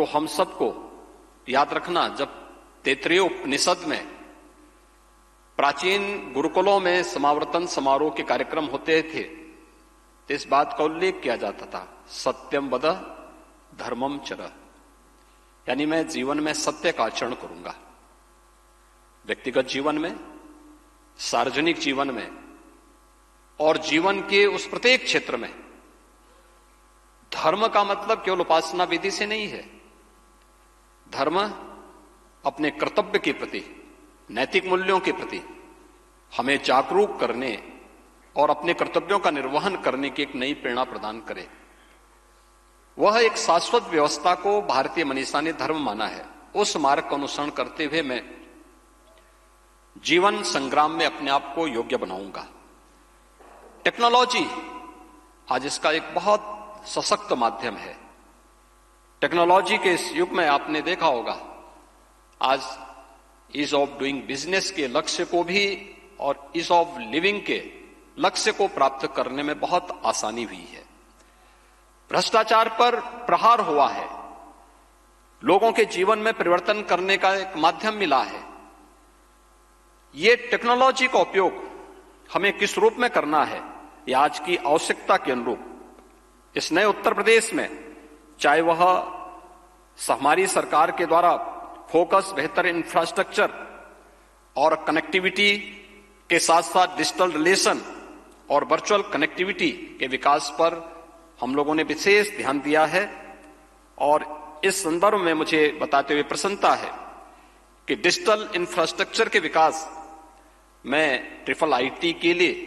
जो हम सबको याद रखना, जब तैत्तिरीय उपनिषद में प्राचीन गुरुकुलों में समावर्तन समारोह के कार्यक्रम होते थे तो इस बात का उल्लेख किया जाता था, सत्यम वद धर्मम चर, यानी मैं जीवन में सत्य का आचरण करूंगा। व्यक्तिगत जीवन में, सार्वजनिक जीवन में और जीवन के उस प्रत्येक क्षेत्र में धर्म का मतलब केवल उपासना विधि से नहीं है। धर्म अपने कर्तव्य के प्रति, नैतिक मूल्यों के प्रति हमें जागरूक करने और अपने कर्तव्यों का निर्वहन करने की एक नई प्रेरणा प्रदान करे। वह एक शाश्वत व्यवस्था को भारतीय मनीषा ने धर्म माना है। उस मार्ग का अनुसरण करते हुए मैं जीवन संग्राम में अपने आप को योग्य बनाऊंगा। टेक्नोलॉजी आज इसका एक बहुत सशक्त माध्यम है। टेक्नोलॉजी के इस युग में आपने देखा होगा, आज ईज ऑफ डूइंग बिजनेस के लक्ष्य को भी और ईज ऑफ लिविंग के लक्ष्य को प्राप्त करने में बहुत आसानी हुई है। भ्रष्टाचार पर प्रहार हुआ है, लोगों के जीवन में परिवर्तन करने का एक माध्यम मिला है। ये टेक्नोलॉजी का उपयोग हमें किस रूप में करना है, ये आज की आवश्यकता के अनुरूप इस नए उत्तर प्रदेश में, चाहे वह हमारी सरकार के द्वारा फोकस बेहतर इंफ्रास्ट्रक्चर और कनेक्टिविटी के साथ साथ डिजिटल रिलेशन और वर्चुअल कनेक्टिविटी के विकास पर हम लोगों ने विशेष ध्यान दिया है। और इस संदर्भ में मुझे बताते हुए प्रसन्नता है कि डिजिटल इंफ्रास्ट्रक्चर के विकास में ट्रिपल आईटी के लिए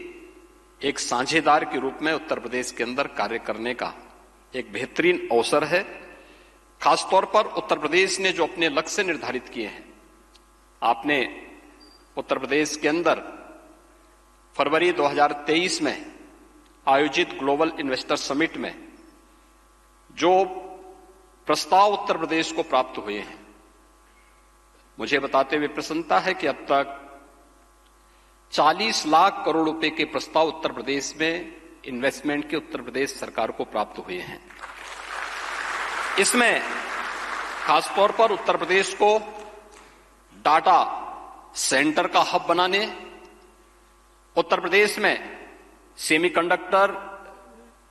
एक साझेदार के रूप में उत्तर प्रदेश के अंदर कार्य करने का एक बेहतरीन अवसर है। खासतौर पर उत्तर प्रदेश ने जो अपने लक्ष्य निर्धारित किए हैं, आपने उत्तर प्रदेश के अंदर फरवरी 2023 में आयोजित ग्लोबल इन्वेस्टर समिट में जो प्रस्ताव उत्तर प्रदेश को प्राप्त हुए हैं, मुझे बताते हुए प्रसन्नता है कि अब तक 40 लाख करोड़ रुपए के प्रस्ताव उत्तर प्रदेश में इन्वेस्टमेंट के उत्तर प्रदेश सरकार को प्राप्त हुए हैं। इसमें खासतौर पर उत्तर प्रदेश को डाटा सेंटर का हब बनाने, उत्तर प्रदेश में सेमीकंडक्टर,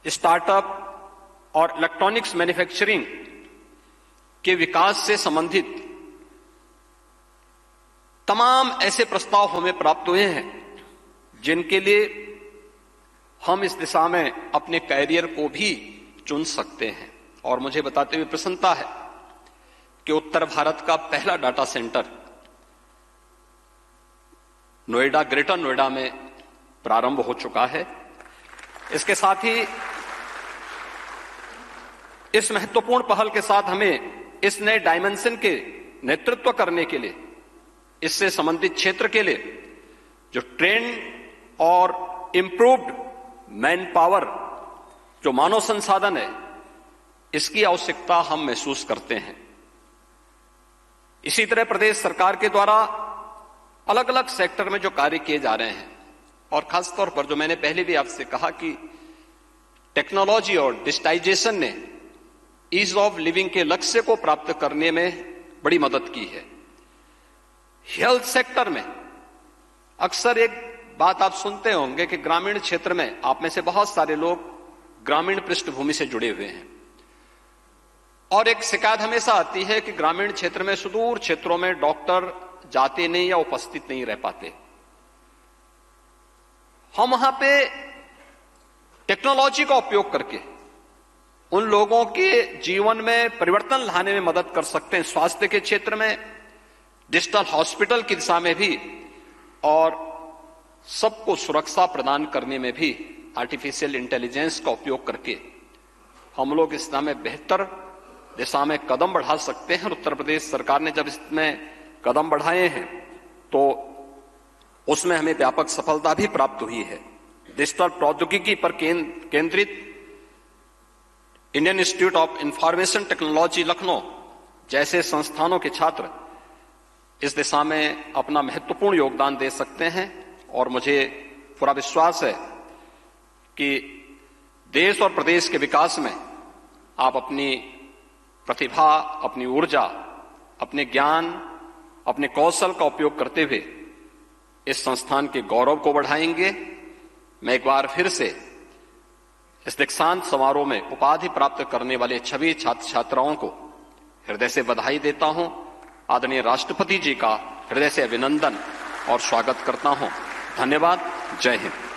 स्टार्टअप और इलेक्ट्रॉनिक्स मैन्युफैक्चरिंग के विकास से संबंधित तमाम ऐसे प्रस्ताव हमें प्राप्त हुए हैं जिनके लिए हम इस दिशा में अपने कैरियर को भी चुन सकते हैं। और मुझे बताते हुए प्रसन्नता है कि उत्तर भारत का पहला data centre Noida, greater Noida में प्रारंभ हो चुका है। इसके साथ ही इस महत्वपूर्ण पहल के साथ हमें इस नए डायमेंशन के नेतृत्व करने के लिए, इससे संबंधित क्षेत्र के लिए जो ट्रेंड और इंप्रूव्ड मैन पावर, जो मानव संसाधन है, इसकी आवश्यकता हम महसूस करते हैं। इसी तरह प्रदेश सरकार के द्वारा अलग अलग सेक्टर में जो कार्य किए जा रहे हैं, और खासतौर पर जो मैंने पहले भी आपसे कहा कि टेक्नोलॉजी और डिजिटाइजेशन ने ईज ऑफ लिविंग के लक्ष्य को प्राप्त करने में बड़ी मदद की है। हेल्थ सेक्टर में अक्सर एक बात आप सुनते होंगे कि ग्रामीण क्षेत्र में, आप में से बहुत सारे लोग ग्रामीण पृष्ठभूमि से जुड़े हुए हैं, और एक शिकायत हमेशा आती है कि ग्रामीण क्षेत्र में, सुदूर क्षेत्रों में डॉक्टर जाते नहीं या उपस्थित नहीं रह पाते। हम वहां पे टेक्नोलॉजी का उपयोग करके उन लोगों के जीवन में परिवर्तन लाने में मदद कर सकते हैं। स्वास्थ्य के क्षेत्र में, डिजिटल हॉस्पिटल की दिशा में भी, और सबको सुरक्षा प्रदान करने में भी आर्टिफिशियल इंटेलिजेंस का उपयोग करके हम लोग इस दिशा में बेहतर दिशा में कदम बढ़ा सकते हैं। और उत्तर प्रदेश सरकार ने जब इसमें कदम बढ़ाए हैं तो उसमें हमें व्यापक सफलता भी प्राप्त हुई है। डिजिटल प्रौद्योगिकी पर केंद्रित Indian institute of information technology Lucknow जैसे संस्थानों के छात्र इस दिशा में अपना महत्वपूर्ण योगदान दे सकते हैं। और मुझे पूरा विश्वास है कि देश और प्रदेश के विकास में आप अपनी प्रतिभा, अपनी ऊर्जा, अपने ज्ञान, अपने कौशल का उपयोग करते हुए इस संस्थान के गौरव को बढ़ाएंगे। मैं एक बार फिर से इस दीक्षांत समारोह में उपाधि प्राप्त करने वाले सभी छात्र छात्राओं को हृदय से बधाई देता हूं। आदरणीय राष्ट्रपति जी का हृदय से अभिनंदन और स्वागत करता हूं। धन्यवाद। जय हिंद।